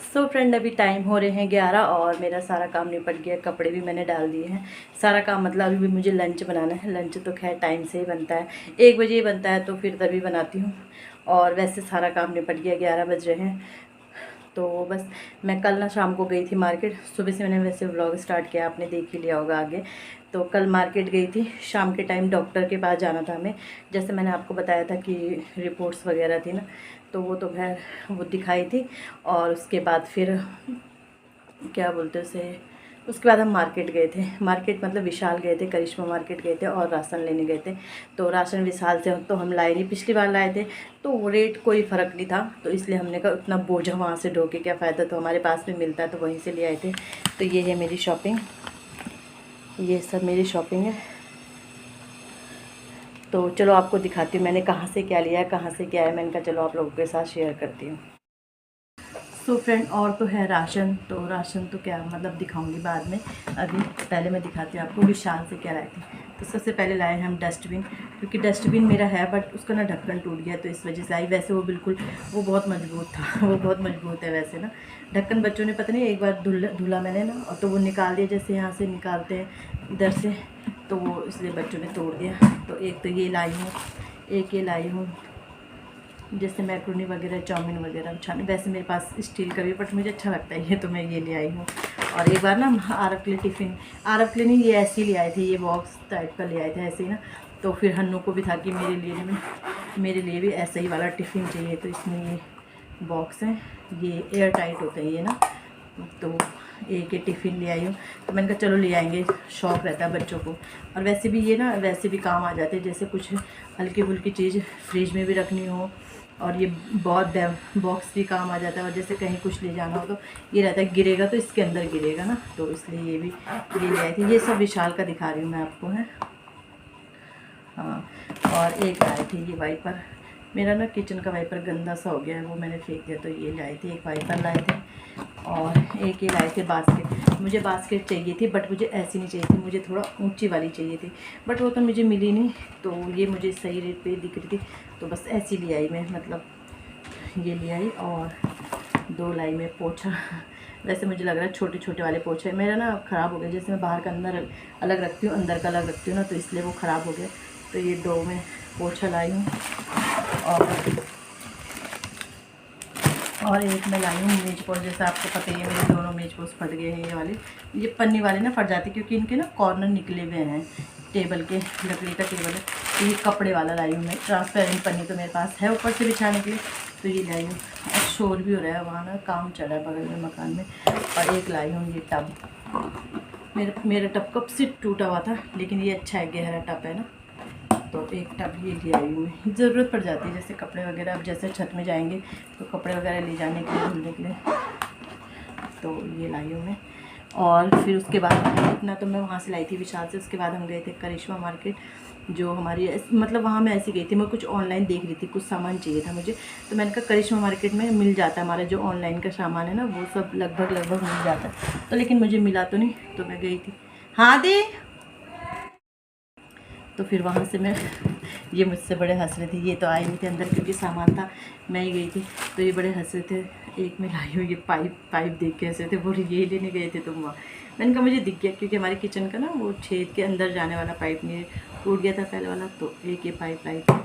So friend, अभी time हो रहे हैं 11 और मेरा सारा काम निपट गया। कपड़े भी मैंने डाल दिए हैं। सारा काम मतलब अभी भी मुझे लंच बनाना है। लंच तो खैर टाइम से ही बनता है, 1 बजे ही बनता है, तो फिर तभी बनाती हूँ। और वैसे सारा काम निपट गया, 11 बज रहे हैं। तो बस मैं कल ना शाम को गई थी मार्केट। सुबह से मैंने वैसे व्लॉग स्टार्ट किया, आपने देख ही लिया होगा आगे। तो कल मार्केट गई थी शाम के टाइम, डॉक्टर के पास जाना था हमें। जैसे मैंने आपको बताया था कि रिपोर्ट्स वगैरह थी ना, तो वो तो खैर वो दिखाई थी। और उसके बाद फिर क्या बोलते उसे, उसके बाद हम मार्केट गए थे। मार्केट मतलब विशाल गए थे, करिश्मा मार्केट गए थे और राशन लेने गए थे। तो राशन विशाल से तो हम लाए नहीं, पिछली बार लाए थे तो वो रेट कोई फ़र्क नहीं था, तो इसलिए हमने कहा उतना बोझा वहाँ से ढो के क्या फ़ायदा, तो हमारे पास में मिलता है तो वहीं से ले आए थे। तो ये है मेरी शॉपिंग, ये सब मेरी शॉपिंग है। तो चलो आपको दिखाती हूँ मैंने कहाँ से क्या लिया है, कहाँ से क्या है। मैंने कहा चलो आप लोगों के साथ शेयर करती हूँ। सो फ्रेंड, और तो है राशन, तो राशन तो क्या मतलब दिखाऊंगी बाद में। अभी पहले मैं दिखाती हूँ आपको विशाल से क्या लाए थे। तो सबसे पहले लाए हैं हम डस्टबिन, क्योंकि डस्टबिन मेरा है बट उसका ना ढक्कन टूट गया, तो इस वजह से आई। वैसे वो बिल्कुल वो बहुत मजबूत था वो बहुत मजबूत है वैसे ना। ढक्कन बच्चों ने पता नहीं एक बार धुला मैंने ना, और तो वो निकाल दिया, जैसे यहाँ से निकालते हैं इधर से, तो वो इसलिए बच्चों ने तोड़ दिया। तो एक तो ये लाई हूँ, एक ये लाई हूँ जैसे मैक्रोनी वगैरह, चाउमीन वगैरह छाने। वैसे मेरे पास स्टील का भी, बट मुझे अच्छा लगता है ये, तो मैं ये ले आई हूँ। और एक बार ना आरब के लिए टिफ़िन, आरब के लिए नहीं, ये ऐसे ही ले आए थे, ये बॉक्स टाइप का ले आए थे ऐसे ही ना। तो फिर हन्नू को भी था कि मेरे लिए भी ऐसा ही वाला टिफ़िन चाहिए, तो इसमें ये बॉक्स है, ये एयर टाइट होता है ये ना। तो एक ये टिफ़िन ले आई हूँ। तो मैंने कहा चलो ले आएंगे, शौक़ रहता है बच्चों को। और वैसे भी ये ना वैसे भी काम आ जाते हैं, जैसे कुछ हल्की फुल्की चीज़ फ्रिज में भी रखनी हो, और ये बहुत बॉक्स भी काम आ जाता है। और जैसे कहीं कुछ ले जाना हो तो ये रहता है, गिरेगा तो इसके अंदर गिरेगा ना, तो इसलिए ये भी ये ले आए थे। ये सब विशाल का दिखा रही हूँ मैं आपको है। हाँ, और एक लाए थे ये वाइपर। मेरा ना किचन का वाइपर गंदा सा हो गया है, वो मैंने फेंक दिया, तो ये लाए थे, एक वाइपर लाए थे। और एक ये लाए थे बास्केट। मुझे बास्केट चाहिए थी, बट मुझे ऐसी नहीं चाहिए थी, मुझे थोड़ा ऊंची वाली चाहिए थी, बट वो तो मुझे मिली नहीं। तो ये मुझे सही रेट पे दिख रही थी, तो बस ऐसी ले आई मैं, मतलब ये ले आई। और 2 लाई में पोछा वैसे मुझे लग रहा है छोटे छोटे वाले पोछे मेरा ना ख़राब हो गया। जैसे मैं बाहर का अंदर अलग रखती हूँ, अंदर का अलग रखती हूँ ना, तो इसलिए वो ख़राब हो गया। तो ये 2 में पोछा लाई हूँ। और एक मैं लाई हूँ मेज पोस्ट। जैसे आपको पता ही है मेरे दोनों मेज पोस्ट फट गए हैं। ये वाले, ये पन्नी वाले ना फट जाते, क्योंकि इनके ना कॉर्नर निकले हुए हैं टेबल के, लकड़ी का टेबल है। तो ये कपड़े वाला लाई हूँ मैं, ट्रांसपेरेंट पन्नी तो मेरे पास है ऊपर से बिछाने के लिए, तो ये लाई हूँ। और शोर भी हो रहा है वहाँ ना, काम चल रहा है बगल में मकान में। और एक लाई हूँ ये टब, मेरा टब कब से टूटा हुआ था, लेकिन ये अच्छा है, गहरा टब है ना। तो एक टब ये ले आई हूँ मैं, ज़रूरत पड़ जाती है जैसे कपड़े वगैरह, अब जैसे छत में जाएंगे तो कपड़े वगैरह ले जाने के लिए, धुलने के लिए, तो ये लाई हूँ मैं। और फिर उसके बाद इतना तो मैं वहाँ से लाई थी विशाल से। उसके बाद हम गए थे करिश्मा मार्केट, जो हमारी मतलब वहाँ मैं ऐसी गई थी, मैं कुछ ऑनलाइन देख रही थी, कुछ सामान चाहिए था मुझे। तो मैंने कहा करिश्मा मार्केट में मिल जाता है हमारा जो ऑनलाइन का सामान है ना, वो सब लगभग मिल जाता है। तो लेकिन मुझे मिला तो नहीं, तो मैं गई थी। हाँ दी। तो फिर वहाँ से मैं ये मुझसे बड़े हंस रहे थे, ये तो आए नहीं थे अंदर क्योंकि सामान था, मैं ही गई थी। तो ये बड़े हंस रहे थे। एक में लाई हूँ ये पाइप देख के हंस रहे थे, बोले ये लेने गए थे तुम वहाँ। मैंने कहा मुझे दिख गया, क्योंकि हमारे किचन का ना वो छेद के अंदर जाने वाला पाइप नहीं टूट गया था पहले वाला। तो एक ये पाइप लाई थी,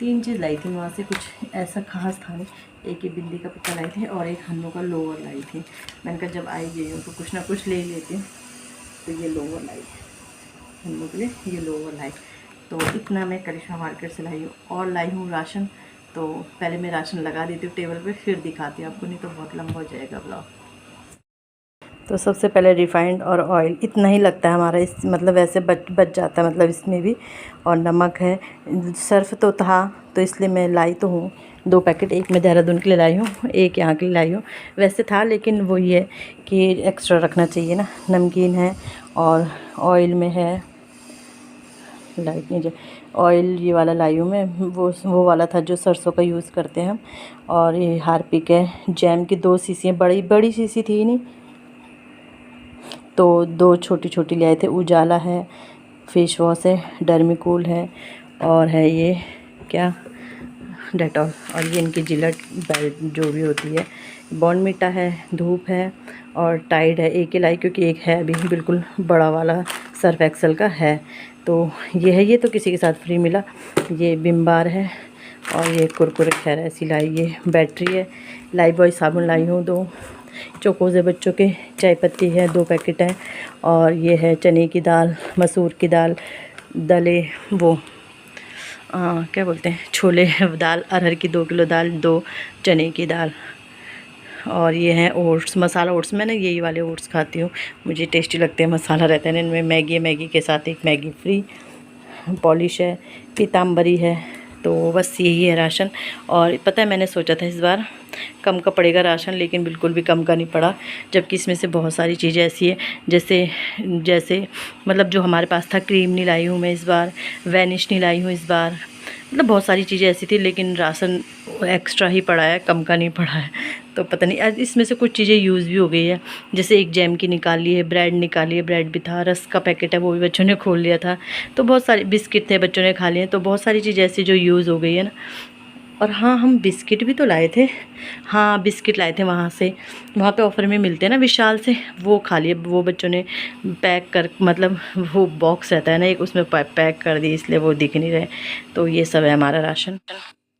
3 चीज़ लाई थी वहाँ से, कुछ ऐसा खास था नहीं। एक ये बिल्ली का पत्ता लाई थे, और एक हन्नू का लोवर लाई थी। मैंने कहा जब आई गई हूँ तो कुछ ना कुछ ले लेती हूँ, तो ये लोवर लाई हम लोग के लिए, ये लोवर लाई। तो इतना मैं करिश्मा मार्केट से लाई हूँ। और लाई हूँ राशन। तो पहले मैं राशन लगा देती हूँ टेबल पे, फिर दिखाती हूँ आपको, नहीं तो बहुत लंबा हो जाएगा ब्लॉग। तो सबसे पहले रिफाइंड और ऑयल इतना ही लगता है हमारा, इस मतलब वैसे बच जाता है, मतलब इसमें भी। और नमक है, सर्फ तो था, तो इसलिए मैं लाई तो हूँ 2 पैकेट। एक मैं देहरादून के लिए लाई हूँ, एक यहाँ के लिए लाई हूँ। वैसे था, लेकिन वो ये कि एक्स्ट्रा रखना चाहिए ना। नमकीन है, और ऑयल में है, लाइट नहीं ऑयल ये वाला लाई हूँ मैं, वो वाला था जो सरसों का यूज़ करते हैं हम। और ये हार्पिक है, जैम की 2 शीशियाँ, बड़ी बड़ी शीशी थी नहीं, तो 2 छोटी छोटी ले आए थे। उजाला है, फेस वॉश है, डर्मिकूल है, और है ये क्या डेटॉल, और ये इनकी जिलेट बेल्ट जो भी होती है। बॉर्नवीटा है, धूप है और टाइड है। एक ही लाई क्योंकि एक है अभी बिल्कुल बड़ा वाला सर्फ एक्सेल का है, तो ये है। ये तो किसी के साथ फ्री मिला। ये विम बार है और ये कुरकुरे खैर ऐसी लाई। ये बैटरी है। लाइफबॉय साबुन लाई हूँ 2। चोकोज़ है बच्चों के। चाय पत्ती है 2 पैकेट हैं। और ये है चने की दाल, मसूर की दाल, दले वो क्या बोलते हैं, छोले दाल, अरहर की 2 किलो दाल, 2 चने की दाल। और ये हैं ओट्स, मसाला ओट्स। मैं ना यही वाले ओट्स खाती हूँ, मुझे टेस्टी लगते हैं। मसाला रहता है इनमें। मैगी है, मैगी के साथ एक मैगी फ्री। पॉलिश है, पीताम्बरी है। तो बस यही है राशन। और पता है मैंने सोचा था इस बार कम का पड़ेगा राशन, लेकिन बिल्कुल भी कम का नहीं पड़ा। जबकि इसमें से बहुत सारी चीज़ें ऐसी है जैसे जैसे मतलब जो हमारे पास था, क्रीम नहीं लाई हूँ मैं इस बार, वैनिश नहीं लाई हूँ इस बार। मतलब बहुत सारी चीज़ें ऐसी थी, लेकिन राशन एक्स्ट्रा ही पड़ा है, कम का नहीं पड़ा है। तो पता नहीं, आज इसमें से कुछ चीज़ें यूज़ भी हो गई है। जैसे एक जैम की निकाली है, ब्रेड निकाली है, ब्रेड भी था, रस का पैकेट है वो भी बच्चों ने खोल लिया था। तो बहुत सारे बिस्किट थे, बच्चों ने खा लिए। तो बहुत सारी चीज़ें ऐसी जो यूज़ हो गई है ना। और हाँ, हम बिस्किट भी तो लाए थे। हाँ, बिस्किट लाए थे वहाँ से, वहाँ पे ऑफ़र में मिलते हैं ना विशाल से, वो खा लिए। वो बच्चों ने पैक कर, मतलब वो बॉक्स रहता है ना एक, उसमें पैक कर दिए, इसलिए वो दिख नहीं रहे। तो ये सब है हमारा राशन।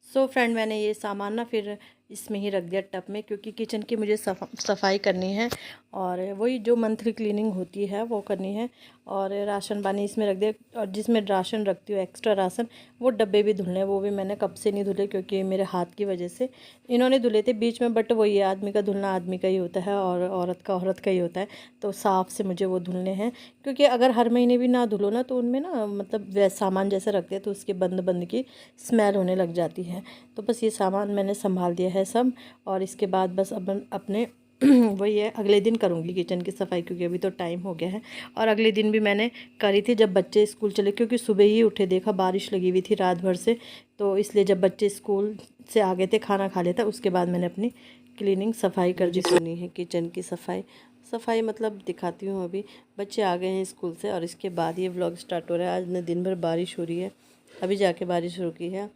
सो फ्रेंड, मैंने ये सामान ना फिर इसमें ही रख दिया टब में, क्योंकि किचन की मुझे सफाई करनी है और वही जो मंथली क्लीनिंग होती है वो करनी है। और राशन पानी इसमें रख दिया। और जिसमें राशन रखती हूँ एक्स्ट्रा राशन, वो डब्बे भी धुलने, वो भी मैंने कब से नहीं धुले, क्योंकि मेरे हाथ की वजह से इन्होंने धुले थे बीच में। बट वही आदमी का धुलना आदमी का ही होता है और औरत का ही होता है। तो साफ़ से मुझे वो धुलने हैं, क्योंकि अगर हर महीने भी ना धुलो ना, तो उनमें ना मतलब सामान जैसे रखते हैं तो उसके बंद बंद की स्मेल होने लग जाती है। तो बस ये सामान मैंने संभाल दिया है सब। और इसके बाद बस अब अपने वही है, अगले दिन करूँगी किचन की सफाई, क्योंकि अभी तो टाइम हो गया है। और अगले दिन भी मैंने करी थी जब बच्चे स्कूल चले, क्योंकि सुबह ही उठे, देखा बारिश लगी हुई थी रात भर से। तो इसलिए जब बच्चे स्कूल से आ गए थे, खाना खा लेता, उसके बाद मैंने अपनी क्लीनिंग सफाई कर दी। करनी है किचन की सफाई मतलब दिखाती हूँ। अभी बच्चे आ गए हैं स्कूल से और इसके बाद ये व्लॉग स्टार्ट हो रहा है। आज न दिन भर बारिश हो रही है, अभी जाके बारिश रुकी है,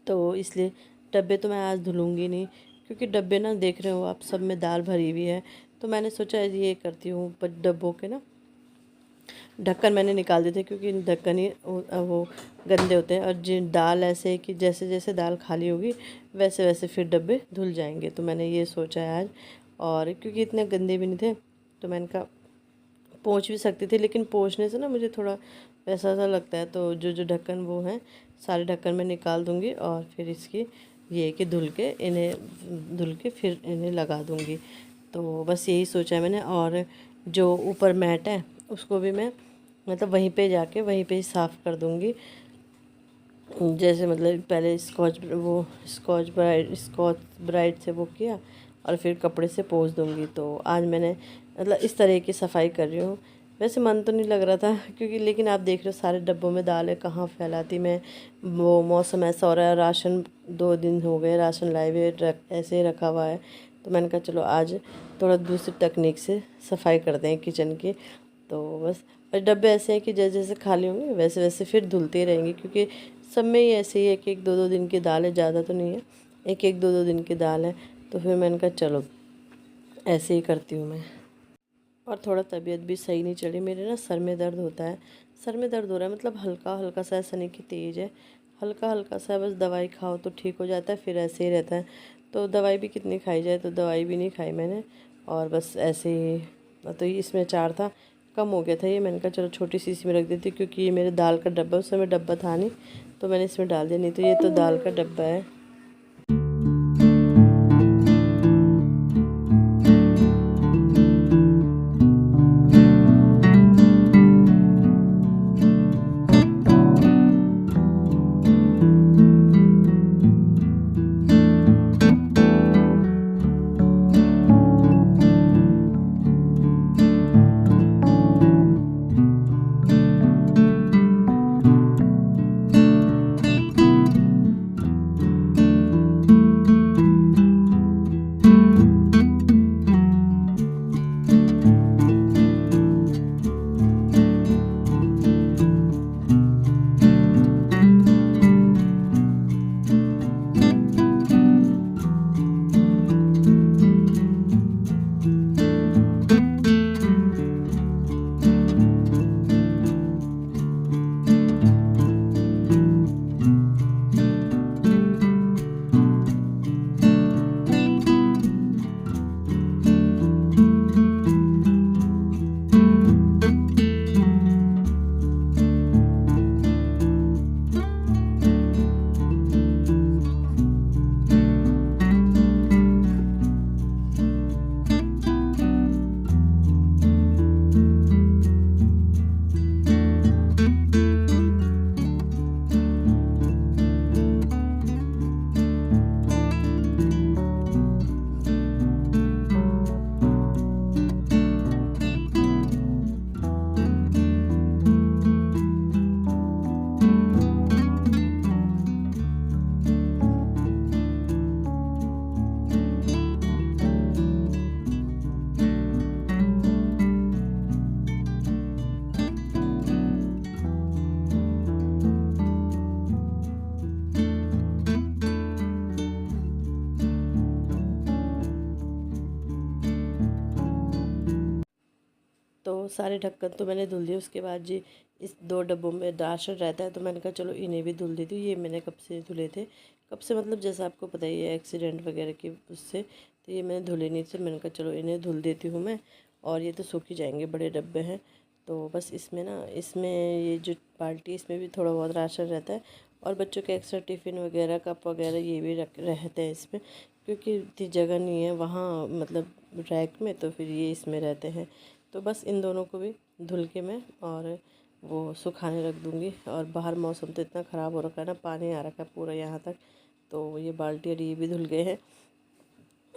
तो इसलिए डब्बे तो मैं आज धुलूँगी नहीं, क्योंकि डब्बे ना देख रहे हो आप, सब में दाल भरी हुई है। तो मैंने सोचा ये करती हूँ, पर डब्बों के ना ढक्कन मैंने निकाल दिए थे, क्योंकि ढक्कन ही वो गंदे होते हैं। और जिन दाल ऐसे है कि जैसे जैसे दाल खाली होगी वैसे वैसे फिर डब्बे धुल जाएंगे। तो मैंने ये सोचा है आज। और क्योंकि इतने गंदे भी नहीं थे, तो मैंने कहा पोंछ भी सकती थी, लेकिन पोंछने से ना मुझे थोड़ा वैसा सा लगता है। तो जो ढक्कन वो हैं, सारे ढक्कन मैं निकाल दूँगी और फिर इसकी ये कि धुल के फिर इन्हें लगा दूँगी। तो बस यही सोचा है मैंने। और जो ऊपर मैट है उसको भी मैं मतलब वहीं पे जाके वहीं पे ही साफ़ कर दूँगी। जैसे मतलब पहले स्कॉच ब्राइट से वो किया और फिर कपड़े से पोंछ दूँगी। तो आज मैंने मतलब इस तरह की सफाई कर रही हूँ। वैसे मन तो नहीं लग रहा था, क्योंकि लेकिन आप देख रहे हो सारे डब्बों में दाल है, कहाँ फैलाती मैं। वो मौसम ऐसा हो रहा है, राशन 2 दिन हो गए राशन लाए हुए ऐसे ही रखा हुआ है। तो मैंने कहा चलो आज थोड़ा दूसरी तकनीक से सफाई करते हैं किचन की। तो बस डब्बे ऐसे हैं कि जैसे जैसे खाली होंगे वैसे वैसे फिर धुलते रहेंगे, क्योंकि सब में ही ऐसे ही है कि 1-2 दिन की दाल है, ज़्यादा तो नहीं है, 1-2 दिन की दाल है। तो फिर मैंने कहा चलो ऐसे ही करती हूँ मैं। और थोड़ा तबीयत भी सही नहीं चली मेरे ना, सर में दर्द होता है, सर में दर्द हो रहा है, मतलब हल्का हल्का सा, ऐसा नहीं कि तेज़ है, हल्का हल्का सा। बस दवाई खाओ तो ठीक हो जाता है, फिर ऐसे ही रहता है। तो दवाई भी कितनी खाई जाए, तो दवाई भी नहीं खाई मैंने। और बस ऐसे ही, तो इसमें 4 था, कम हो गया था ये। मैंने कहा चलो छोटी सी इसमें रख देती, क्योंकि ये मेरे दाल का डब्बा, उस समय डब्बा था नहीं, तो मैंने इसमें डाल दिया। नहीं तो ये तो दाल का डब्बा है। तो सारे ढक्कन तो मैंने धुल दिए। उसके बाद जी इस 2 डब्बों में राशन रहता है, तो मैंने कहा चलो इन्हें भी धुल देती हूँ। ये मैंने कब से धुले थे, कब से मतलब जैसा आपको पता ही है एक्सीडेंट वगैरह की उससे, तो ये मैंने धुले नहीं थे। मैंने कहा चलो इन्हें धुल देती हूँ मैं, और ये तो सूख ही जाएंगे, बड़े डब्बे हैं। तो बस इसमें ना, इसमें ये जो बाल्टी इसमें भी थोड़ा बहुत राशन रहता है, और बच्चों के एक्स्ट्रा टिफ़िन वगैरह कप वगैरह ये भी रहते हैं इसमें, क्योंकि इतनी जगह नहीं है वहाँ मतलब रैक में, तो फिर ये इसमें रहते हैं। तो बस इन दोनों को भी धुल के मैं और वो सुखाने रख दूँगी। और बाहर मौसम तो इतना ख़राब हो रखा है ना, पानी आ रखा है पूरा यहाँ तक। तो ये बाल्टी और ये भी धुल गए हैं,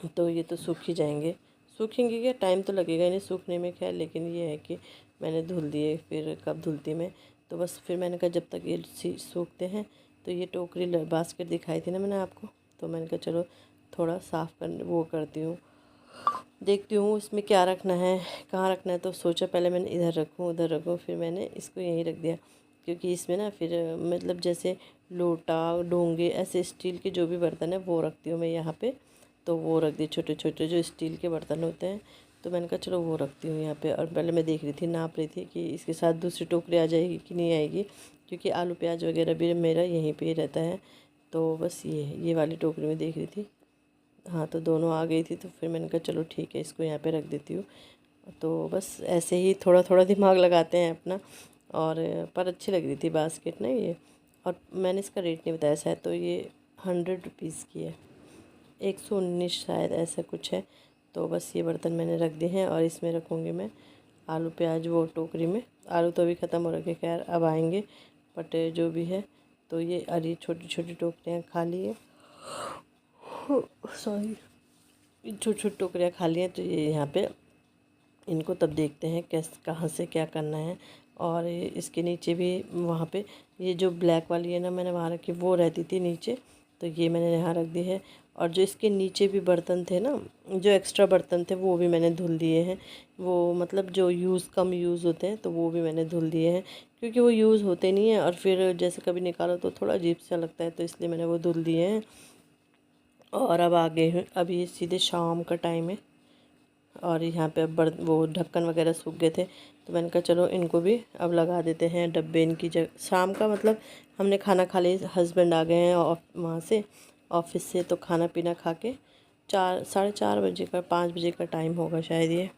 तो ये तो सूख ही जाएंगे। सूखेंगे क्या, टाइम तो लगेगा इन्हें सूखने में खैर, लेकिन ये है कि मैंने धुल दिए, फिर कब धुलती मैं। तो बस फिर मैंने कहा जब तक ये सूखते हैं, तो ये टोकरी बास्केट दिखाई थी ना मैंने आपको, तो मैंने कहा चलो थोड़ा साफ़ कर वो करती हूँ, देखती हूँ इसमें क्या रखना है, कहाँ रखना है। तो सोचा पहले मैंने इधर रखूँ उधर रखूँ, फिर मैंने इसको यहीं रख दिया, क्योंकि इसमें ना फिर मतलब जैसे लोटा डोंगे ऐसे स्टील के जो भी बर्तन है वो रखती हूँ मैं यहाँ पे। तो वो रख दिए छोटे छोटे जो स्टील के बर्तन होते हैं, तो मैंने कहा चलो वो रखती हूँ यहाँ पे। और पहले मैं देख रही थी, नाप रही थी कि इसके साथ दूसरी टोकरी आ जाएगी कि नहीं आएगी, क्योंकि आलू प्याज वगैरह भी मेरा यहीं पे ही रहता है। तो बस ये वाली टोकरी में देख रही थी, हाँ तो दोनों आ गई थी। तो फिर मैंने कहा चलो ठीक है, इसको यहाँ पे रख देती हूँ। तो बस ऐसे ही थोड़ा थोड़ा दिमाग लगाते हैं अपना, और पर अच्छी लग रही थी बास्केट ना ये। और मैंने इसका रेट नहीं बताया, शायद तो ये 100 रुपीज़ की है, 119 शायद ऐसा कुछ है। तो बस ये बर्तन मैंने रख दिए हैं, और इसमें रखूँगी मैं आलू प्याज वो टोकरी में। आलू तो अभी ख़त्म हो रखे, खैर अब आएंगे, बट जो भी है। तो ये और ये छोटी छोटी टोकरियाँ खाली है, सॉरी, छोटी छोटी टोकरियाँ खाली हैं। तो ये यहाँ पे इनको तब देखते हैं कैसे कहाँ से क्या करना है। और इसके नीचे भी वहाँ पे ये जो ब्लैक वाली है ना मैंने वहाँ रखी, वो रहती थी नीचे, तो ये मैंने यहाँ रख दी है। और जो इसके नीचे भी बर्तन थे ना, जो एक्स्ट्रा बर्तन थे, वो भी मैंने धुल दिए हैं। वो मतलब जो कम यूज़ होते हैं, तो वो भी मैंने धुल दिए हैं, क्योंकि वो यूज़ होते नहीं हैं, और फिर जैसे कभी निकालो तो थोड़ा अजीब सा लगता है, तो इसलिए मैंने वो धुल दिए हैं। और अब आ गए हैं, अभी सीधे शाम का टाइम है, और यहाँ पे अब वो ढक्कन वगैरह सूख गए थे, तो मैंने कहा चलो इनको भी अब लगा देते हैं डब्बे इनकी जगह। शाम का मतलब हमने खाना खा लिया, हस्बैंड आ गए हैं वहाँ से ऑफिस से, तो खाना पीना खा के 4 साढ़े 4 बजे का 5 बजे का टाइम होगा शायद ये।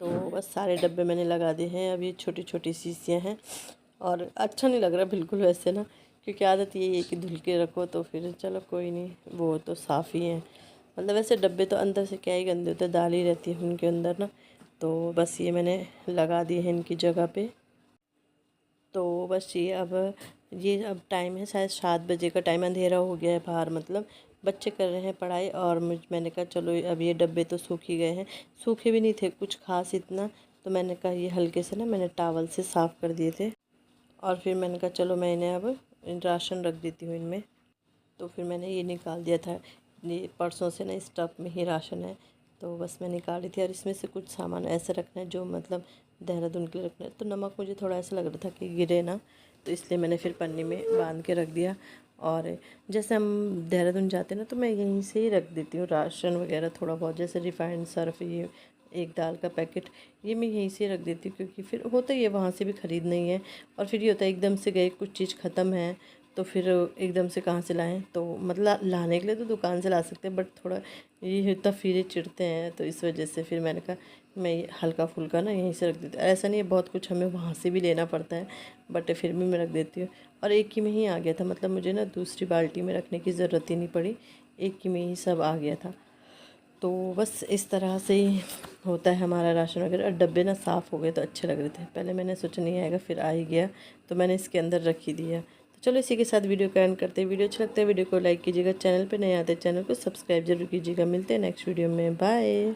तो बस सारे डब्बे मैंने लगा दिए हैं। अब ये छोटी छोटी शीशियाँ हैं, और अच्छा नहीं लग रहा बिल्कुल वैसे ना, क्योंकि आदत यही है कि धुल के रखो, तो फिर चलो कोई नहीं, वो तो साफ़ ही है। मतलब वैसे डब्बे तो अंदर से क्या ही गंदे होते, दाल ही रहती है उनके अंदर ना। तो बस ये मैंने लगा दिए हैं इनकी जगह पे। तो बस ये अब टाइम है शायद 7 बजे का टाइम, अंधेरा हो गया है बाहर, मतलब बच्चे कर रहे हैं पढ़ाई, और मैंने कहा चलो अब ये डब्बे तो सूख ही गए हैं, सूखे भी नहीं थे कुछ खास इतना। तो मैंने कहा ये हल्के से ना मैंने टॉवल से साफ़ कर दिए थे, और फिर मैंने कहा चलो मैं इन्हें अब राशन रख देती हूँ इनमें। तो फिर मैंने ये निकाल दिया था, ये परसों से ना इस टब में ही राशन है, तो बस मैं निकाल रही थी। और इसमें से कुछ सामान ऐसे रखना है जो मतलब देहरादून के लिए रखना है। तो नमक मुझे थोड़ा ऐसा लग रहा था कि गिरे ना, तो इसलिए मैंने फिर पन्नी में बांध के रख दिया। और जैसे हम देहरादून जाते हैं ना, तो मैं यहीं से ही रख देती हूँ राशन वगैरह थोड़ा बहुत, जैसे रिफाइंड सर्फ, ये एक दाल का पैकेट, ये मैं यहीं से रख देती हूँ, क्योंकि फिर होता ही है वहाँ से भी ख़रीदना ही है। और फिर ये होता है एकदम से गए, कुछ चीज़ ख़त्म है, तो फिर एकदम से कहाँ से लाएं। तो मतलब लाने के लिए तो दुकान से ला सकते हैं, बट थोड़ा ये तफीरे चिढ़ते हैं, तो इस वजह से फिर मैंने कहा मैं हल्का फुल्का ना यहीं से रख देती हूँ। ऐसा नहीं है, बहुत कुछ हमें वहाँ से भी लेना पड़ता है, बट फिर भी मैं रख देती हूँ। और एक ही में ही आ गया था, मतलब मुझे ना दूसरी बाल्टी में रखने की ज़रूरत ही नहीं पड़ी, एक ही में ही सब आ गया था। तो बस इस तरह से ही होता है हमारा राशन वगैरह। और डब्बे ना साफ़ हो गए तो अच्छे लग रहे थे, पहले मैंने सोचा नहीं आएगा, फिर आ ही गया, तो मैंने इसके अंदर रख ही दिया। तो चलो इसी के साथ वीडियो का एंड करते हैं। वीडियो अच्छा लगता है वीडियो को लाइक कीजिएगा, चैनल पे नए आते हैं चैनल को सब्सक्राइब जरूर कीजिएगा। मिलते हैं नेक्स्ट वीडियो में, बाय।